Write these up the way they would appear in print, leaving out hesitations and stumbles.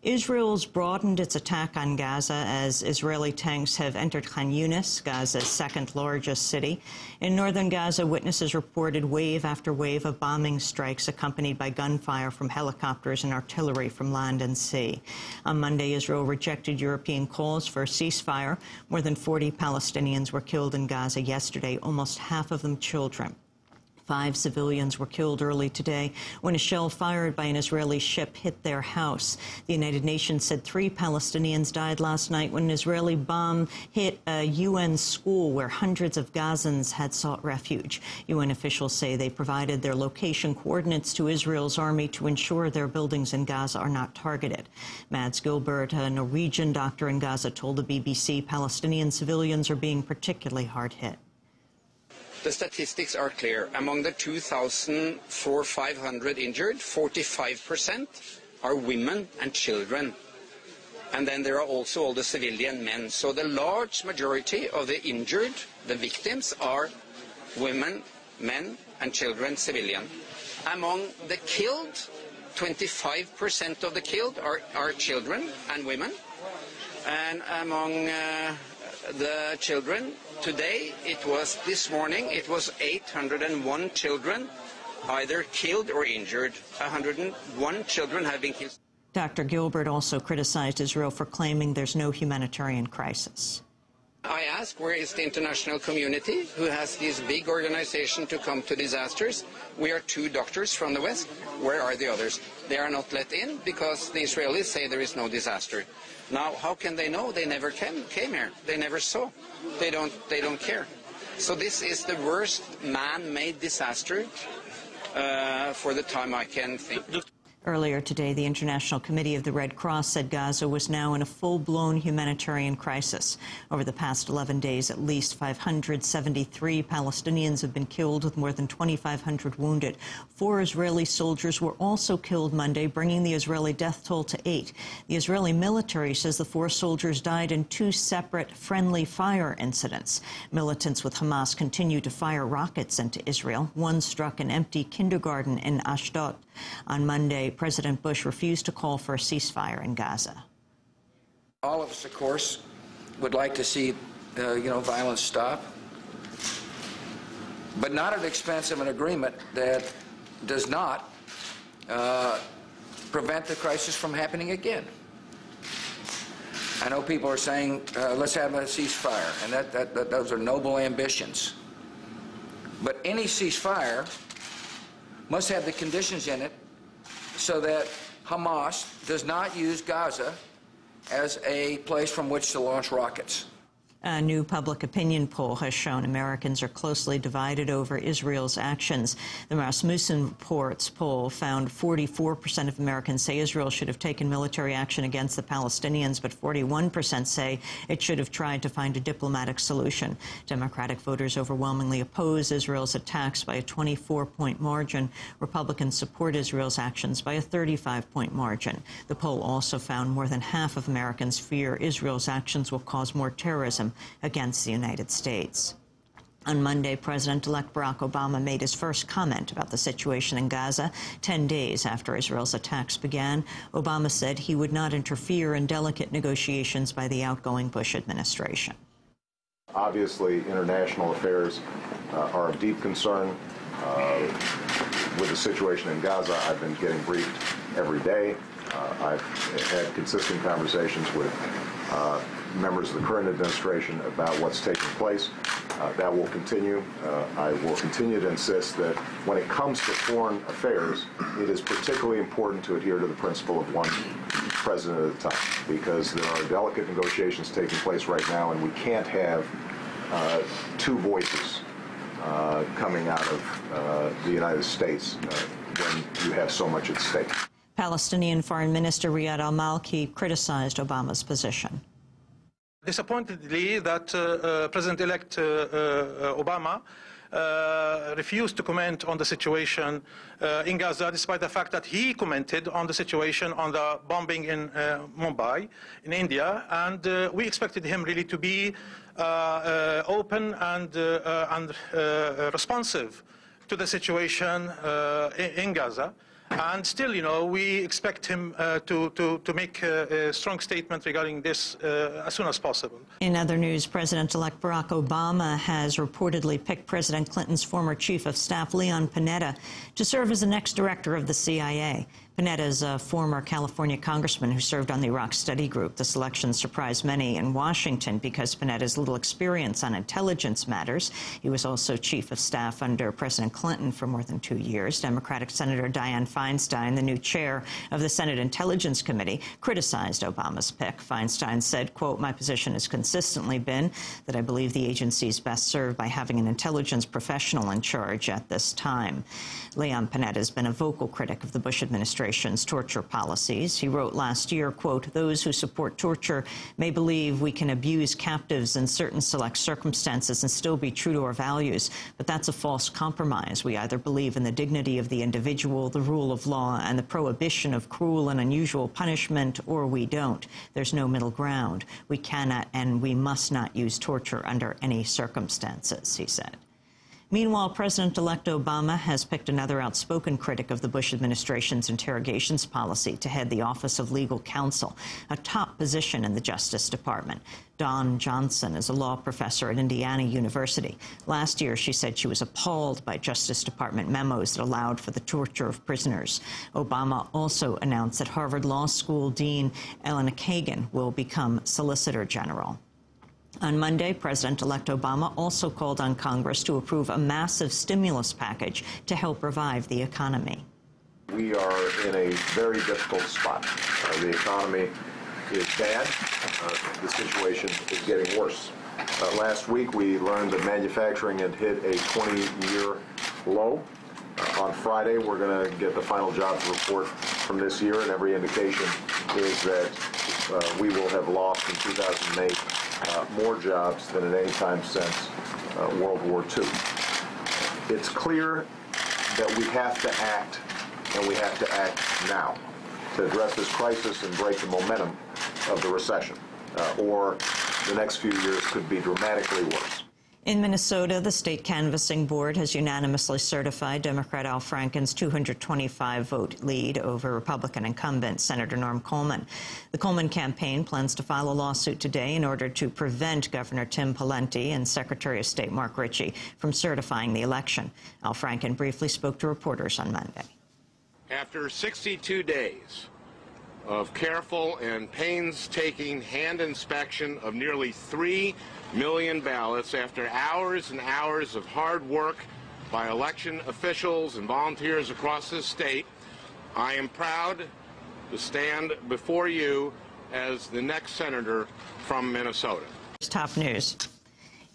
Israel's broadened its attack on Gaza as Israeli tanks have entered Khan Yunis, Gaza's second-largest city. In northern Gaza, witnesses reported wave after wave of bombing strikes accompanied by gunfire from helicopters and artillery from land and sea. On Monday, Israel rejected European calls for a ceasefire. More than 40 Palestinians were killed in Gaza yesterday, almost half of them children. 5 civilians were killed early today when a shell fired by an Israeli ship hit their house. The United Nations said 3 Palestinians died last night when an Israeli bomb hit a UN school where hundreds of Gazans had sought refuge. UN officials say they provided their location coordinates to Israel's army to ensure their buildings in Gaza are not targeted. Mads Gilbert, a Norwegian doctor in Gaza, told the BBC Palestinian civilians are being particularly hard hit. The statistics are clear. Among the 2,500 injured, 45% are women and children. And then there are also all the civilian men. So the large majority of the injured, the victims, are women, men and children, civilian. Among the killed, 25% of the killed are children and women. And among the children, today, this morning, it was 801 children either killed or injured. 101 children have been killed. Dr. Gilbert also criticized Israel for claiming there's no humanitarian crisis. I ask, where is the international community who has this big organization to come to disasters? We are 2 doctors from the West. Where are the others? They are not let in because the Israelis say there is no disaster. Now, how can they know? They never came here. They never saw. They don't care. So this is the worst man-made disaster for the time I can think. Earlier today, the International Committee of the Red Cross said Gaza was now in a full-blown humanitarian crisis. Over the past 11 days, at least 573 Palestinians have been killed, with more than 2,500 wounded. 4 Israeli soldiers were also killed Monday, bringing the Israeli death toll to 8. The Israeli military says the 4 soldiers died in 2 separate friendly fire incidents. Militants with Hamas continue to fire rockets into Israel. One struck an empty kindergarten in Ashdod. On Monday, President Bush refused to call for a ceasefire in Gaza. All of us, of course, would like to see, violence stop, but not at the expense of an agreement that does not prevent the crisis from happening again. I know people are saying, let's have a ceasefire, and those are noble ambitions. But any ceasefire must have the conditions in it so that Hamas does not use Gaza as a place from which to launch rockets. A new public opinion poll has shown Americans are closely divided over Israel's actions. The Rasmussen Reports poll found 44% of Americans say Israel should have taken military action against the Palestinians, but 41% say it should have tried to find a diplomatic solution. Democratic voters overwhelmingly oppose Israel's attacks by a 24-point margin. Republicans support Israel's actions by a 35-point margin. The poll also found more than half of Americans fear Israel's actions will cause more terrorism against the United States. On Monday, President-elect Barack Obama made his first comment about the situation in Gaza 10 days after Israel's attacks began. Obama said he would not interfere in delicate negotiations by the outgoing Bush administration. Obviously, international affairs are of deep concern. With the situation in Gaza, I've been getting briefed every day. I've had consistent conversations with members of the current administration about what's taking place. That will continue. I will continue to insist that when it comes to foreign affairs, it is particularly important to adhere to the principle of one president at a time, because there are delicate negotiations taking place right now, and we can't have 2 voices coming out of the United States when you have so much at stake. Palestinian Foreign Minister Riyad al-Maliki criticized Obama's position. Disappointedly, that President-elect Obama refused to comment on the situation in Gaza, despite the fact that he commented on the situation on the bombing in Mumbai, in India, and we expected him really to be open and responsive to the situation in Gaza. And still, you know, we expect him to make a strong statement regarding this as soon as possible. In other news, President-elect Barack Obama has reportedly picked President Clinton's former chief of staff, Leon Panetta, to serve as the next director of the CIA. Panetta is a former California congressman who served on the Iraq Study Group. The selection surprised many in Washington because Panetta has little experience on intelligence matters. He was also chief of staff under President Clinton for more than 2 years. Democratic Senator Dianne Feinstein, the new chair of the Senate Intelligence Committee, criticized Obama's pick. Feinstein said, quote, "My position has consistently been that I believe the agency is best served by having an intelligence professional in charge at this time." Leon Panetta has been a vocal critic of the Bush administration's torture policies. He wrote last year, quote, "Those who support torture may believe we can abuse captives in certain select circumstances and still be true to our values, but that's a false compromise. We either believe in the dignity of the individual, the rule of law, and the prohibition of cruel and unusual punishment, or we don't. There's no middle ground. We cannot and we must not use torture under any circumstances," he said. Meanwhile, President-elect Obama has picked another outspoken critic of the Bush administration's interrogations policy to head the Office of Legal Counsel, a top position in the Justice Department. Dawn Johnson is a law professor at Indiana University. Last year, she said she was appalled by Justice Department memos that allowed for the torture of prisoners. Obama also announced that Harvard Law School Dean Elena Kagan will become Solicitor General. On Monday, President-elect Obama also called on Congress to approve a massive stimulus package to help revive the economy. We are in a very difficult spot. The economy is bad. The situation is getting worse. Last week, we learned that manufacturing had hit a 20-year low. On Friday, we're going to get the final jobs report from this year, and every indication is that we will have lost in 2008 more jobs than at any time since World War II. It's clear that we have to act, and we have to act now to address this crisis and break the momentum of the recession, or the next few years could be dramatically worse. In Minnesota, the state canvassing board has unanimously certified Democrat Al Franken's 225-vote lead over Republican incumbent Senator Norm Coleman. The Coleman campaign plans to file a lawsuit today in order to prevent Governor Tim Pawlenty and Secretary of State Mark Ritchie from certifying the election. Al Franken briefly spoke to reporters on Monday. After 62 days of careful and painstaking hand inspection of nearly 3 million ballots, after hours and hours of hard work by election officials and volunteers across this state, I am proud to stand before you as the next senator from Minnesota. Top news.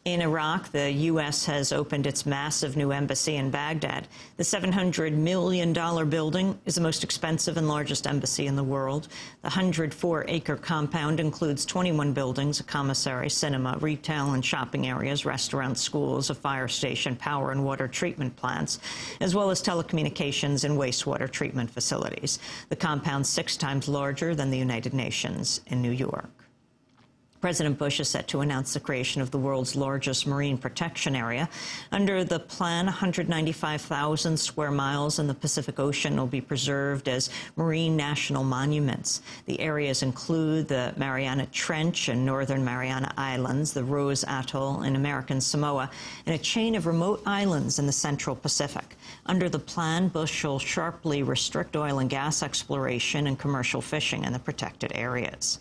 In Iraq, the U.S. has opened its massive new embassy in Baghdad. The $700 million building is the most expensive and largest embassy in the world. The 104-acre compound includes 21 buildings, a commissary, cinema, retail and shopping areas, restaurants, schools, a fire station, power and water treatment plants, as well as telecommunications and wastewater treatment facilities. The compound's 6 times larger than the United Nations in New York. President Bush is set to announce the creation of the world's largest marine protection area. Under the plan, 195,000 square miles in the Pacific Ocean will be preserved as marine national monuments. The areas include the Mariana Trench and Northern Mariana Islands, the Rose Atoll in American Samoa, and a chain of remote islands in the Central Pacific. Under the plan, Bush will sharply restrict oil and gas exploration and commercial fishing in the protected areas.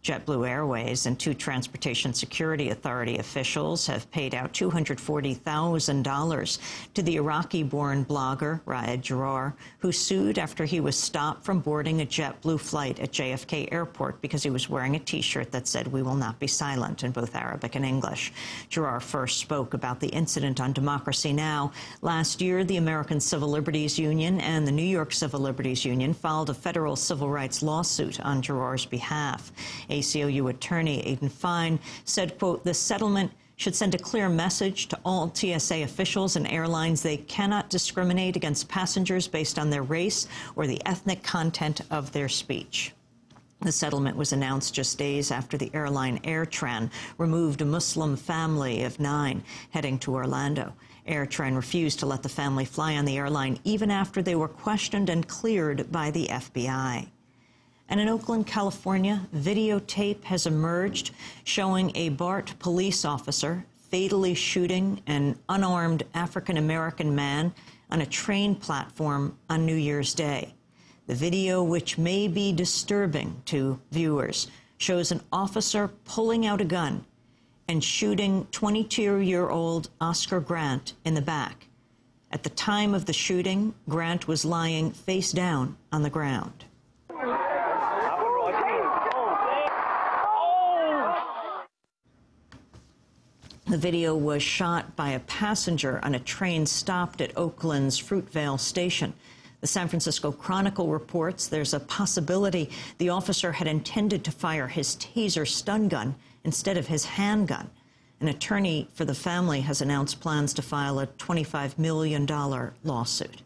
JetBlue Airways and 2 Transportation Security Authority officials have paid out $240,000 to the Iraqi-born blogger Raed Jarrar, who sued after he was stopped from boarding a JetBlue flight at JFK Airport because he was wearing a T-shirt that said, "We will not be silent," in both Arabic and English. Jarrar first spoke about the incident on Democracy Now! Last year, the American Civil Liberties Union and the New York Civil Liberties Union filed a federal civil rights lawsuit on Jarrar's behalf. ACLU attorney Aidan Fine said, quote, "This settlement should send a clear message to all TSA officials and airlines they cannot discriminate against passengers based on their race or the ethnic content of their speech." The settlement was announced just days after the airline AirTran removed a Muslim family of 9 heading to Orlando. AirTran refused to let the family fly on the airline even after they were questioned and cleared by the FBI. And in Oakland, California, videotape has emerged showing a BART police officer fatally shooting an unarmed African-American man on a train platform on New Year's Day. The video, which may be disturbing to viewers, shows an officer pulling out a gun and shooting 22-year-old Oscar Grant in the back. At the time of the shooting, Grant was lying face down on the ground. The video was shot by a passenger on a train stopped at Oakland's Fruitvale station. The San Francisco Chronicle reports there's a possibility the officer had intended to fire his taser stun gun instead of his handgun. An attorney for the family has announced plans to file a $25 million lawsuit.